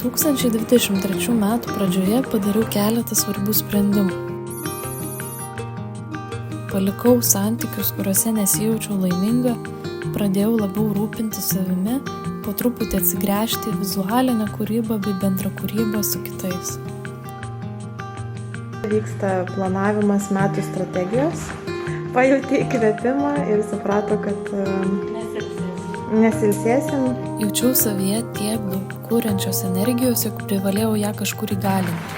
2023 metų pradžioje padariau keletą svarbių sprendimų. Palikau santykius, kuriuose nesijaučiau laiminga, pradėjau labiau rūpintis savimi, po truputį atsigręžti į vizualinę kūrybą bei bendrą kūrybą su kitais. Vyksta planavimas metų strategijos. Pajutė įkvėpimą ir suprato, kad nesilsėsim. Jaučiau savyje tiek daug kuriančios energijos, jog privalėjau ją kažkur įgalinti.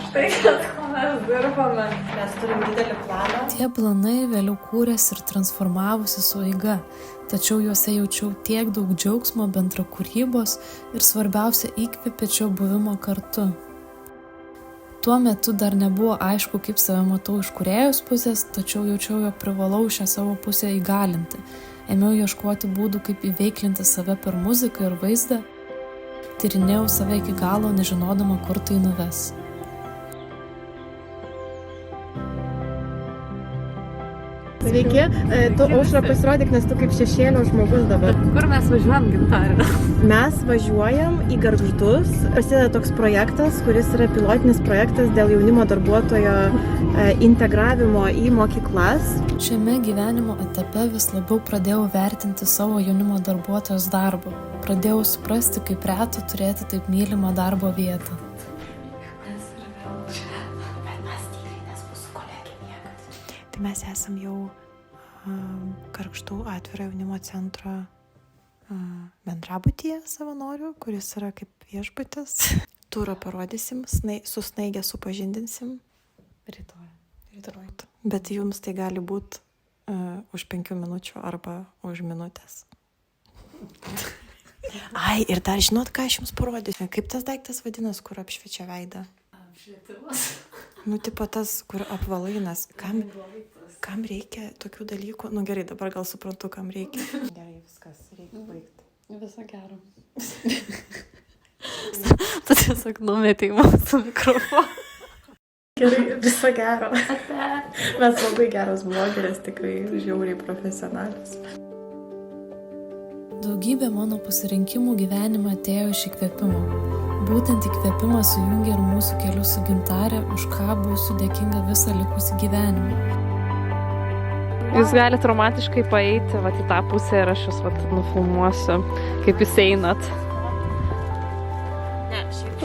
Štai kad mes dirbame. Mes turim didelį planą. Tie planai vėliau kūrėsi ir transformavosi su eiga, tačiau juose jaučiau tiek daug džiaugsmo, bendra kūrybos ir svarbiausia įkvėpėčio buvimo kartu. Tuo metu dar nebuvo aišku, kaip save matau iš kūrėjos pusės, tačiau jaučiau, jog privalau šią savo pusę įgalinti. Ėmiau ieškoti būdų, kaip įveiklinti save per muziką ir vaizdą. Tyrinėjau save iki galo, nežinodama, kur tai nuves. Sveiki, tu Aušra pasirodyk, nes tu kaip šešėlio žmogus dabar. Kur mes važiuojam, Gintarė? Mes važiuojam į Gargždus. Prasideda toks projektas, kuris yra pilotinis projektas dėl jaunimo darbuotojo integravimo į mokyklas. Šiame gyvenimo etape vis labiau pradėjau vertinti savo jaunimo darbuotojos darbą. Pradėjau suprasti, kaip reta turėti taip mylimą darbo vietą. Tai mes esam jau Gargždų atviro jaunimo centro bendrabutyje savanorių, kuris yra kaip viešbutis. Turą parodysim, su snaigė supažindinsim. Rytoj. Bet jums tai gali būti už 5 minučių arba už minutės. Ai, ir dar žinot, ką aš jums parodysiu? Kaip tas daiktas vadinas, kur apšviečia veidą? Apšvietimas. Nu, tipo tas, kur apvalainas. Kam reikia tokių dalykų? Nu gerai, dabar gal suprantu, kam reikia. Gerai, viskas, reikia baigti. Viso gero. Tu tiesiog numetei mūsų mikrofoną. Gerai, viso gero. Mes labai geros blogerės, tikrai žiauriai profesionalius. Daugybė mano pasirinkimų gyvenime atėjo iš įkvėpimo. Būtent įkvėpimas sujungė ir mūsų kelius su Gintarė, už ką būsiu dėkinga visą likusį gyvenimą. Jūs galite romantiškai paeiti į tą pusę ir aš jūs nufilmuosiu, kaip jūs einat. Ne, šiaip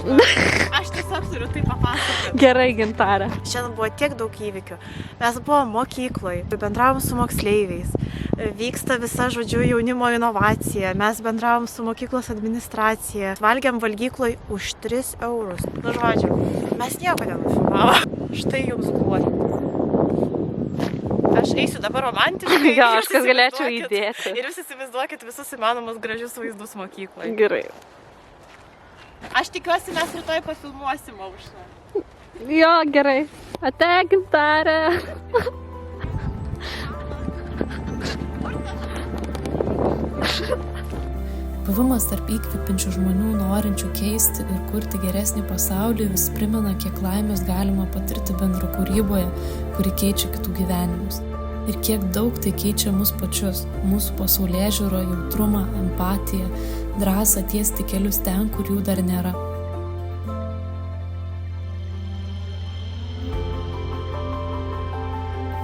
aš tiesiog turiu tai papasakoti. Gerai, Gintarė. Šiandien buvo tiek daug įvykių. Mes buvom mokykloje, bendravom su moksleiviais. Vyksta visa, jaunimo inovacija. Mes bendravom su mokyklos administracija. Valgiam valgykloj už 3 eurus. Nu, žodžiu, mes nieko nenufilmavom. Štai jums guodė. Aš eisiu dabar romantiškai. Jo, aš kad galėčiau įdėti. Ir jūs įsivaizduokit visus įmanomus gražius vaizdus mokykloje. Gerai. Aš tikiuosi, mes rytoj pafilmuosim Aušrą. Jo, gerai. Ate, Gintarė. Buvimas tarp įkvepiančių žmonių, norinčių keisti ir kurti geresnį pasaulį, vis primena, kiek laimės galima patirti bendro kūryboje, kuri keičia kitų gyvenimus. Ir kiek daug tai keičia mus pačius, mūsų pasaulėžiūrą, jautrumą, empatiją, drąsą tiesti kelius ten, kur jų dar nėra.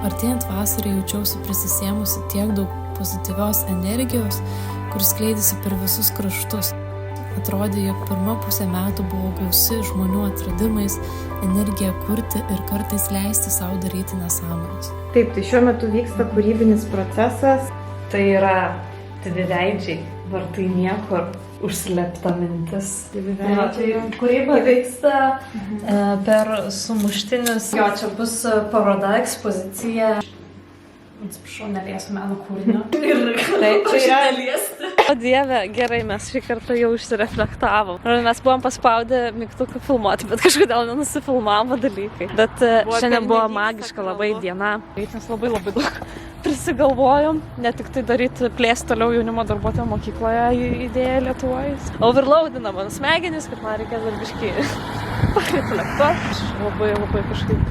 Artėjant vasarai jaučiausi prisisėmusi tiek daug pozityvios energijos, kuris skleidėsi per visus kraštus. Atrodė, jog pirma pusė metų buvo gausi žmonių atradimais, energija kurti ir kartais leisti savo daryti nesąmones. Taip, tai šiuo metu vyksta kūrybinis procesas. Tai yra dviveidžiai, vartai niekur, užslėpta mintis. Kūryba vyksta per sumuštinius. Jo, čia bus paroda, ekspozicija. Atsiprašau, neliesiu meno kūrinio. Taip, čia yra liesti. O Dieve, gerai, mes šį kartą jau išsireflektavom. Mes buvom paspaudę mygtuką filmuoti, bet kažkodėl nenusifilmavo dalykai. Bet šiandien buvo magiška labai diena. Mes labai daug prisigalvojom, ne tik tai daryti plėsti toliau jaunimo darbuotojo mokykloje idėją Lietuvoje. Overloadina mano smegenis, kad man reikės dar biškį pareflektuoti. Aš labai kažkaip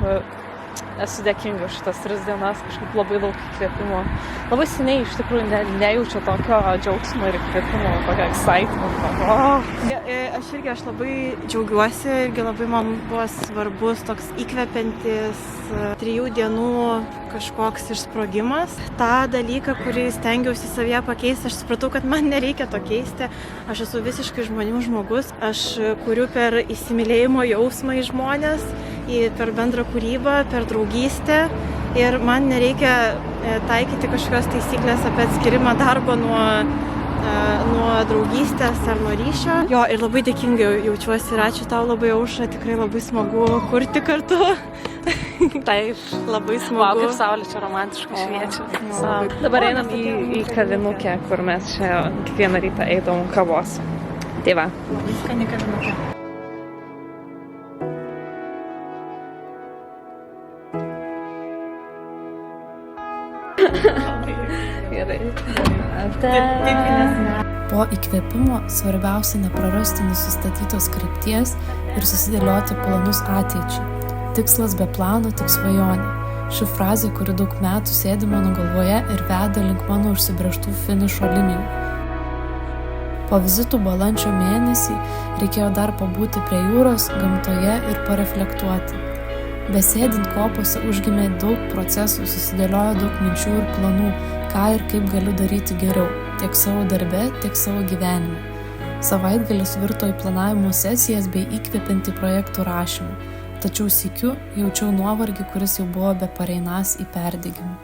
esu dėkinga už šitas 3 dienas, kažkaip labai daug įkvėpimo. Labai seniai iš tikrųjų nejaučiu tokio džiaugsmo ir įkvėpimo, tokio excitement. Aš labai džiaugiuosi irgi labai man buvo svarbus toks įkvepiantis 3 dienų kažkoks išsprogimas. Ta dalyką, kurį stengiausi savyje pakeisti, aš supratau, kad man nereikia to keisti. Aš esu visiškai žmonių žmogus. Aš kuriu per įsimylėjimo jausmą į žmonės, per bendrą kūrybą, per draugystę. Ir man nereikia taikyti kažkokios taisyklės apie atskirimą darbo nuo draugystės ar nuo ryšio. Jo, ir labai dėkingai jaučiuosi ir ačiū tau labai, Aušra, tikrai labai smagu kurti kartu. Taip, labai smagu. Wow, kaip saulė čia romantiškai šviečia. Dabar einam į kavinukę, kur mes čia kiekvieną rytą eidavom kavos. Tai va. Labai skani kavinukė. Gerai. Po įkvėpimo svarbiausia neprarasti nusistatytos krypties ir susidėlioti planus ateičiai. Tikslas be plano, tik svajonė. Ši frazė, kuri daug metų sėdi mano galvoje ir veda link mano užsibrėžtų finišo linijų. Po vizitų balandžio mėnesį reikėjo dar pabūti prie jūros, gamtoje ir pareflektuoti. Besėdint kopose užgimė daug procesų, susidėliojo daug minčių ir planų, ką ir kaip galiu daryti geriau, tiek savo darbe, tiek savo gyvenime. Savaitgalis virto į planavimo sesijas bei įkvepiantį projektų rašymą, tačiau sykiu jaučiau nuovargį, kuris jau buvo be pareinąs į perdegimą.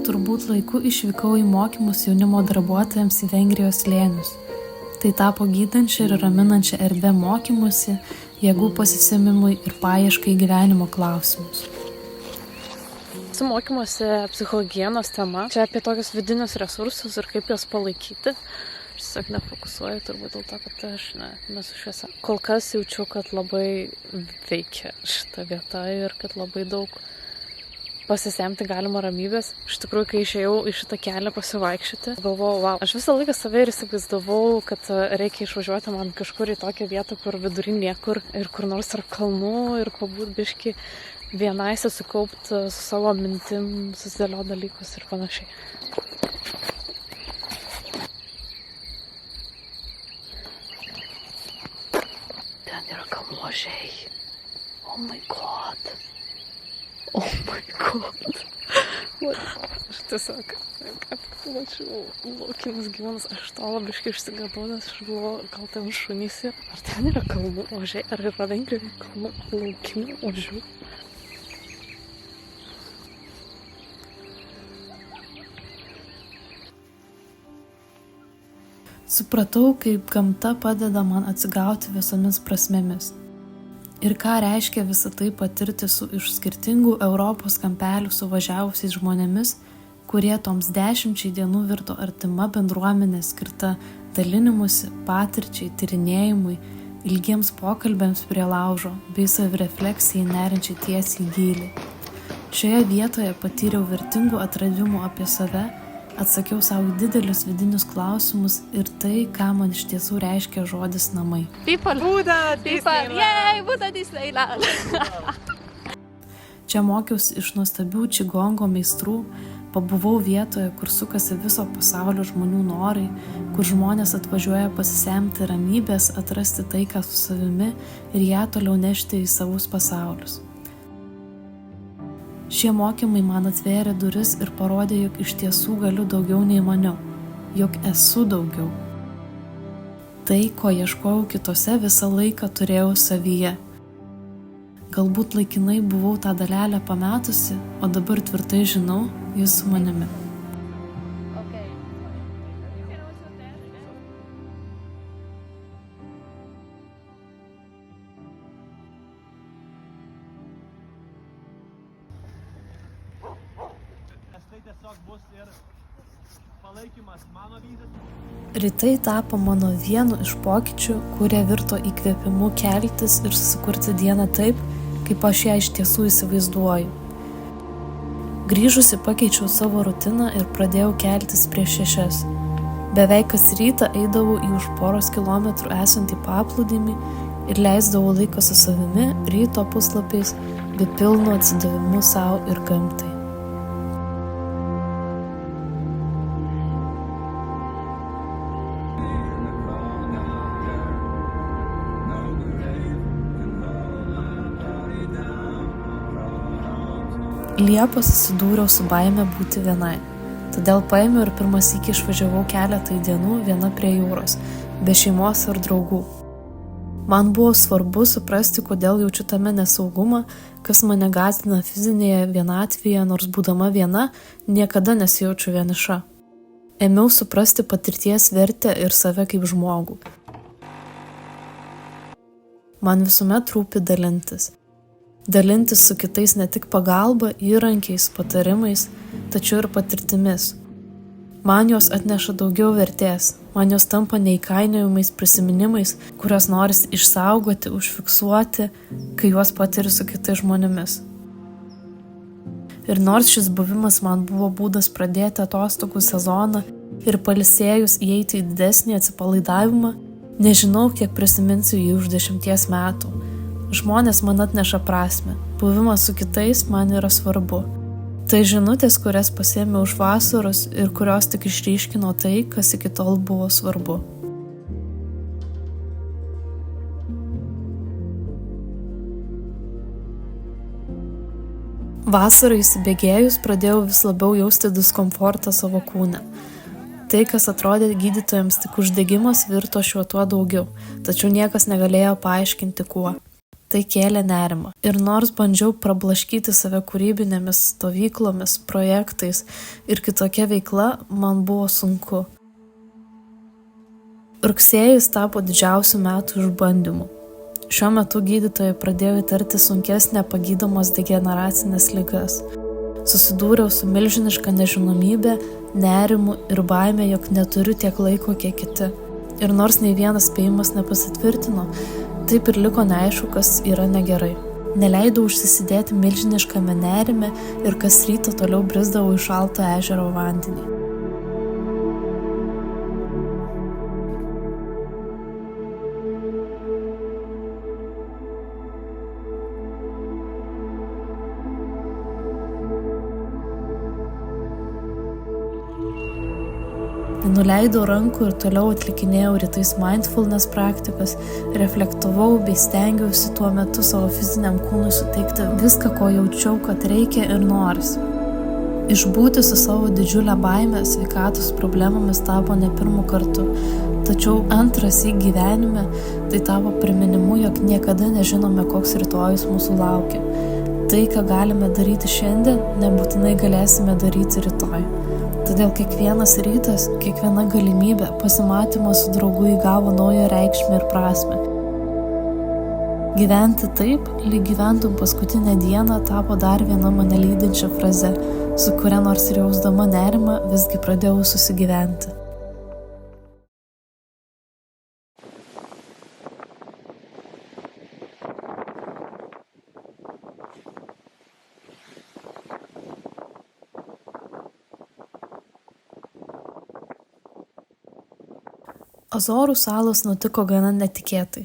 Turbūt laiku išvykau į mokymus jaunimo darbuotojams į Vengrijos slėnius. Tai tapo gydančia ir raminančia erdvė mokymusi, jėgų pasisėmimui ir paieškai gyvenimo klausimus. Su mokymuose psichogienos tema. Čia apie tokius vidinius resursus ir kaip juos palaikyti. Aš tiesiog nefokusuoju, turbūt dėl to, kad aš nesu šviesa. Kol kas jaučiu, kad labai veikia šita vieta ir kad labai daug pasisemti galima ramybės. Iš tikrųjų, kai išėjau į šitą kelią pasivaikščioti, galvojau, wow, aš visą laiką save ir įsivaizdavau, kad reikia išvažiuoti man kažkur į tokią vietą, kur vidury niekur ir kur nors tarp kalnų ir pabūt biškį vienai susikaupti su savo mintim, susidėlioti dalykus ir panašiai. Ten yra kalnuožiai. Oh my god. Oh my god. Aš tiesiog, mačiau laukinius gyvūnus, aš to labiškai išsigandau, nes aš galvoju, gal ten šunys yra. Ar ten yra kalnų ožiai, ar yra Vengrijoje kalnų laukinių ožių? Supratau, kaip gamta padeda man atsigauti visomis prasmėmis. Ir ką reiškia visą tai patirti su iš skirtingų Europos kampelių suvažiavusiais žmonėmis, kurie toms 10 dienų virto artima bendruomenė skirta dalinimusi, patirčiai, tyrinėjimui, ilgiems pokalbėms prie laužo bei savirefleksijai nerinčiai tiesiai į gylį. Šioje vietoje patyriau vertingų atradimų apie save, atsakiau savo didelius vidinius klausimus ir tai, ką man iš tiesų reiškia žodis namai. Buda Disneyland! Čia mokiausi iš nuostabių čigongo meistrų, pabuvau vietoje, kur sukasi viso pasaulio žmonių norai, kur žmonės atvažiuoja pasisemti ramybės, atrasti taiką su savimi ir ją toliau nešti į savus pasaulius. Šie mokymai man atvėrė duris ir parodė, jog iš tiesų galiu daugiau nei maniau, jog esu daugiau. Tai, ko ieškojau kitose, visą laiką turėjau savyje. Galbūt laikinai buvau tą dalelę pametusi, o dabar tvirtai žinau, jis su manimi. Tai tiesiog bus ir Rytai tapo mano vienu iš pokyčių, kurie virto įkvėpimu keltis ir susikurti dieną taip, kaip aš ją iš tiesų įsivaizduoju. Grįžusi pakeičiau savo rutiną ir pradėjau keltis prieš 6. Beveik kas rytą eidavau į už poros kilometrų esantį paplūdimį ir leisdavau laiką su savimi, ryto puslapiais, bei pilnu atsidavimu savo ir gamtai. Liepą susidūriau su baime būti vienai. Todėl paėmiau ir pirmąsyk išvažiavau keletai dienų viena prie jūros, be šeimos ar draugų. Man buvo svarbu suprasti, kodėl jaučiu tame nesaugumą, kas mane gąsdina fizinėje vienatvėje, nors būdama viena, niekada nesijaučiu vieniša. Ėmiau suprasti patirties vertę ir save kaip žmogų. Man visuomet rūpi dalintis. Dalintis su kitais ne tik pagalba, įrankiais, patarimais, tačiau ir patirtimis. Man jos atneša daugiau vertės, man jos tampa neįkainojamais prisiminimais, kuriuos norisi išsaugoti, užfiksuoti, kai juos patiriu su kitais žmonėmis. Ir nors šis buvimas man buvo būdas pradėti atostogų sezoną ir pailsėjus įeiti į didesnį atsipalaidavimą, nežinau, kiek prisiminsiu jį už 10 metų. Žmonės man atneša prasmę, buvimas su kitais man yra svarbu. Tai žinutės, kurias pasėmiau už vasaros ir kurios tik išryškino tai, kas iki tol buvo svarbu. Vasarai įsibėgėjus pradėjau vis labiau jausti diskomfortą savo kūne. Tai, kas atrodė gydytojams tik uždegimas, virto šiuo tuo daugiau, tačiau niekas negalėjo paaiškinti kuo. Tai kėlė nerimą. Ir nors bandžiau prablaškyti save kūrybinėmis stovyklomis, projektais ir kitokia veikla, man buvo sunku. Rugsėjis tapo didžiausių metų išbandymų. Šiuo metu gydytojai pradėjo įtarti sunkesnę pagydomos degeneracinės ligas. Susidūriau su milžiniška nežinomybė, nerimu ir baime, jog neturiu tiek laiko, kiek kiti. Ir nors nei vienas spėjimas nepasitvirtino, taip ir liko neaišku, kas yra negerai. Neleidau užsisidėti milžiniškame nerime ir kas rytą toliau brisdavau į šalto ežero vandenį. Nenuleidau rankų ir toliau atlikinėjau rytais mindfulness praktikas, reflektavau bei stengiausi tuo metu savo fiziniam kūnui suteikti viską, ko jaučiau, kad reikia ir norisi. Išbūti su savo didžiulę baimę sveikatos problemomis tapo ne pirmu kartu, tačiau antras į gyvenime tai tapo priminimu, jog niekada nežinome, koks rytojus mūsų laukia. Tai, ką galime daryti šiandien, nebūtinai galėsime daryti rytoj. Todėl kiekvienas rytas, kiekviena galimybė, pasimatymas su draugu įgavo naują reikšmę ir prasmę. Gyventi taip, lyg gyventum paskutinę dieną, tapo dar viena mane lydinčia fraze, su kuria nors ir jausdama nerimą, visgi pradėjau susigyventi. Azorų salos nutiko gana netikėtai.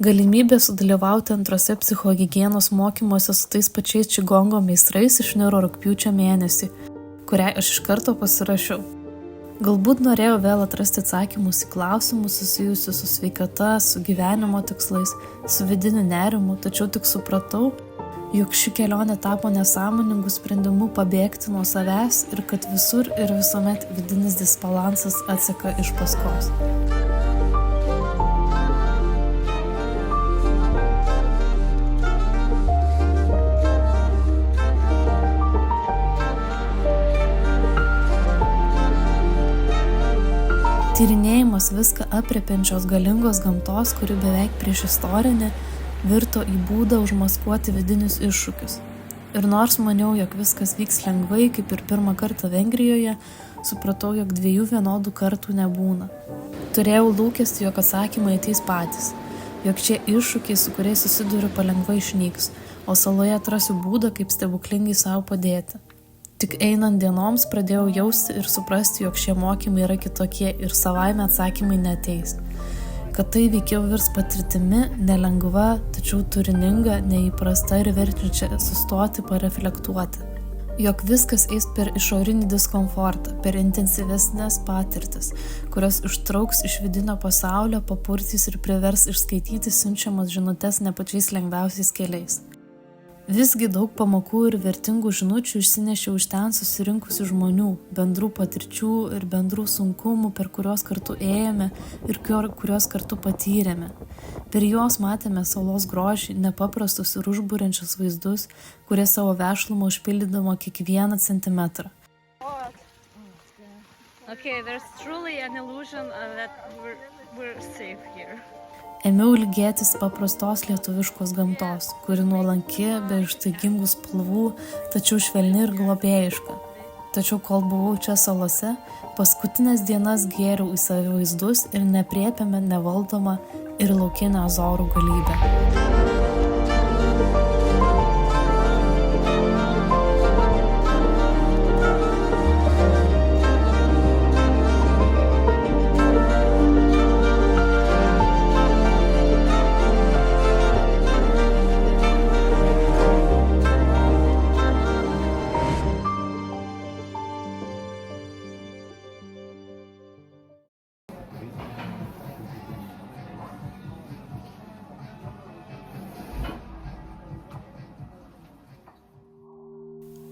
Galimybė sudalyvauti antrose psichogigienos mokymuose su tais pačiais čigongo meistrais išniro rugpjūčio mėnesį, kuriai aš iš karto pasirašiau. Galbūt norėjau vėl atrasti atsakymus į klausimus susijusius su sveikata, su gyvenimo tikslais, su vidiniu nerimu, tačiau tik supratau, jog ši kelionė tapo nesąmoningų sprendimų pabėgti nuo savęs ir kad visur ir visuomet vidinis disbalansas atseka iš paskos. Tyrinėjimas viską aprėpiančios galingos gamtos, kuri beveik priešistorinė, virto į būdą užmaskuoti vidinius iššūkius. Ir nors maniau, jog viskas vyks lengvai, kaip ir pirmą kartą Vengrijoje, supratau, jog 2 vienodų kartų nebūna. Turėjau lūkestį, jog atsakymai ateis patys, jog šie iššūkiai, su kuriais susiduriu, palengva išnyks, o saloje atrasiu būdą, kaip stebuklingai savo padėti. Tik einant dienoms pradėjau jausti ir suprasti, jog šie mokymai yra kitokie ir savaime atsakymai neateis. Kad tai veikiau virs patirtimi, nelengva, tačiau turininga, neįprasta ir verčiančia sustoti, pareflektuoti. Jog viskas eis per išorinį diskomfortą, per intensyvesnės patirtis, kurios ištrauks iš vidinio pasaulio, papurtys ir privers išskaityti siunčiamas žinutes ne pačiais lengviausiais keliais. Visgi daug pamokų ir vertingų žinučių išsinešiau iš ten susirinkusių žmonių, bendrų patirčių ir bendrų sunkumų, per kuriuos kartu ėjome ir kuriuos kartu patyrėme. Per juos matėme salos grožį, nepaprastus ir užburiančius vaizdus, kurie savo vešlumo užpildydavo kiekvieną centimetrą. Okay, there's truly an illusion that we're safe here. Ėmiau ilgėtis paprastos lietuviškos gamtos, kuri nuolanki, be ištaigingų spalvų, tačiau švelni ir globėjiška. Tačiau kol buvau čia salose, paskutinės dienas gėriau į save vaizdus ir nepriepiame nevaldomą ir laukinę Azorų galybę.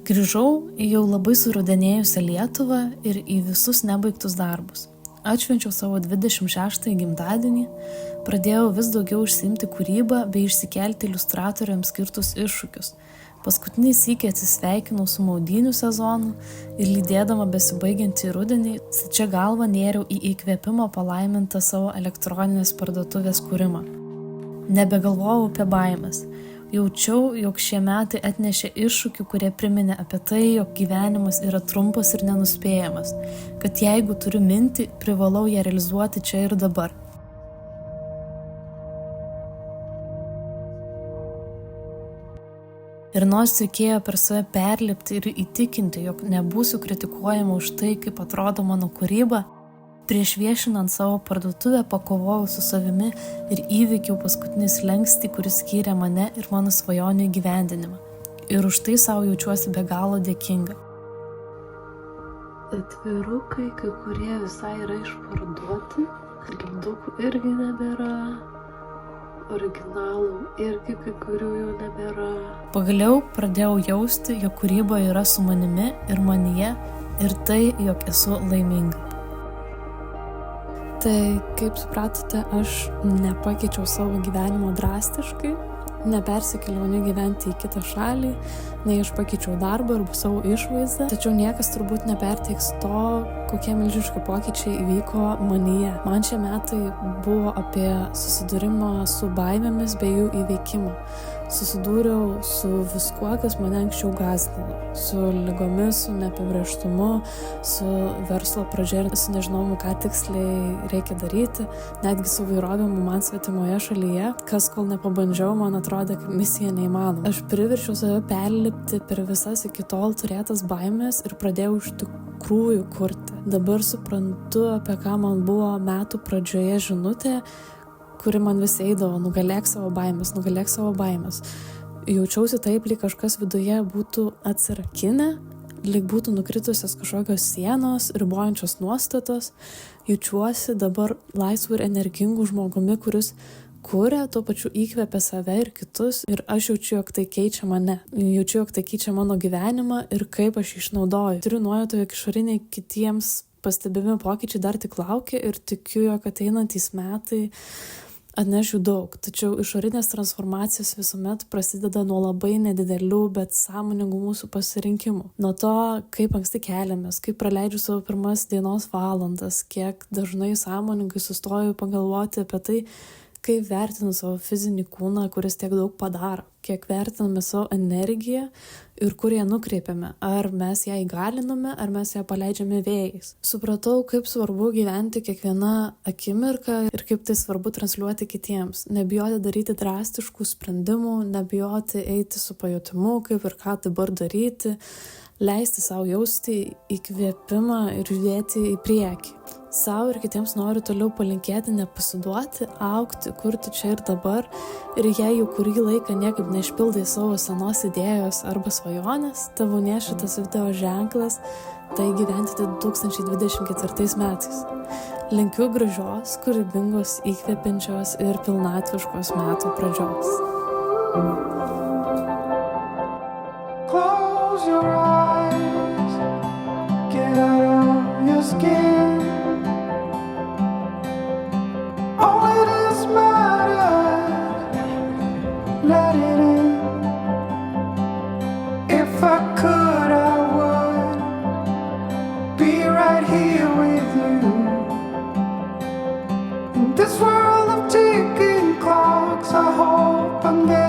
Grįžau į jau labai surudenėjusią Lietuvą ir į visus nebaigtus darbus. Atšvenčiau savo 26 gimtadienį, pradėjau vis daugiau užsiimti kūrybą bei išsikelti iliustratoriams skirtus iššūkius. Paskutinį sykį atsisveikinau su maudynių sezonu ir lydėdama besibaigiantį rudenį, stačia galva nėriau į įkvėpimo palaimintą savo elektroninės parduotuvės kūrimą. Nebegalvojau apie baimes. Jaučiau, jog šie metai atnešė iššūkių, kurie priminė apie tai, jog gyvenimas yra trumpas ir nenuspėjamas, kad jeigu turiu mintį, privalau ją realizuoti čia ir dabar. Ir nors reikėjo per save perlipti ir įtikinti, jog nebūsiu kritikuojama už tai, kaip atrodo mano kūryba, prieš viešinant savo parduotuvę pakovojau su savimi ir įveikiau paskutinį slenkstį, kuris skyrė mane ir mano svajonių įgyvendinimą. Ir už tai savo jaučiuosi be galo dėkinga. Atvirukai, kai kurie visai yra išparduoti, lipdukų irgi nebėra, originalų irgi kai kurių jau nebėra. Pagaliau pradėjau jausti, jog kūryba yra su manimi ir manyje ir tai, jog esu laiminga. Tai, kaip supratote, aš nepakeičiau savo gyvenimo drastiškai, nepersikėliau nei gyventi į kitą šalį, nei aš pakeičiau darbą arba savo išvaizdą, tačiau niekas turbūt neperteiks to, kokie milžiniški pokyčiai įvyko manyje. Man šie metai buvo apie susidūrimą su baimėmis bei jų įveikimą. Susidūriau su viskuo, kas mane anksčiau gąsdino. Su ligomis, su neapibrėžtumu, su verslo pradžia ir su nežinomu, ką tiksliai reikia daryti, netgi su vairovimu man svetimoje šalyje, kas kol nepabandžiau, man atrodė kaip misija neįmanoma. Aš priverčiau save perlipti per visas iki tol turėtas baimės ir pradėjau iš tikrųjų kurti. Dabar suprantu, apie ką man buvo metų pradžioje žinutė, kuri man vis eidavo, nugalėk savo baimės. Jaučiausi taip, lyg kažkas viduje būtų atsirakinę, lyg būtų nukritusios kažkokios sienos, ribojančios nuostatos. Jaučiuosi dabar laisvu ir energingu žmogumi, kuris kuria, tuo pačiu įkvepia save ir kitus. Ir aš jaučiu, jog tai keičia mane. Jaučiu, jog tai keičia mano gyvenimą ir kaip aš jį išnaudoju. Turiu nuojautą, jog išoriniai kitiems pastebimi pokyčiai dar tik laukia ir tikiu, jog ateinantys metai atneš jų daug, tačiau išorinės transformacijos visuomet prasideda nuo labai nedidelių, bet sąmoningų mūsų pasirinkimų. Nuo to, kaip anksti keliamės, kaip praleidžiu savo pirmas dienos valandas, kiek dažnai sąmoningai sustoju pagalvoti apie tai, Kaip vertinu savo fizinį kūną, kuris tiek daug padaro, kiek vertiname savo energiją ir kur ją nukreipiame, ar mes ją įgaliname, ar mes ją paleidžiame vėjais. Supratau, kaip svarbu gyventi kiekvieną akimirką ir kaip tai svarbu transliuoti kitiems. Nebijoti daryti drastiškų sprendimų, nebijoti eiti su pajutimu, kaip ir ką dabar daryti, leisti savo jausti įkvėpimą ir judėti į priekį. Sau ir kitiems noriu toliau palinkėti nepasiduoti, augti, kurti čia ir dabar. Ir jei jau kurį laiką niekaip neišpildai savo senos idėjos arba svajonės, tebūnie šitas video ženklas, tai gyventi 2024 metais. Linkiu gražios, kūrybingos, įkvepiančios ir pilnatviškos metų pradžios. Close your eyes, get out of your skin. All it is matters, let it in. If I could, I would be right here with you. In this world of ticking clocks, I hope I'm getting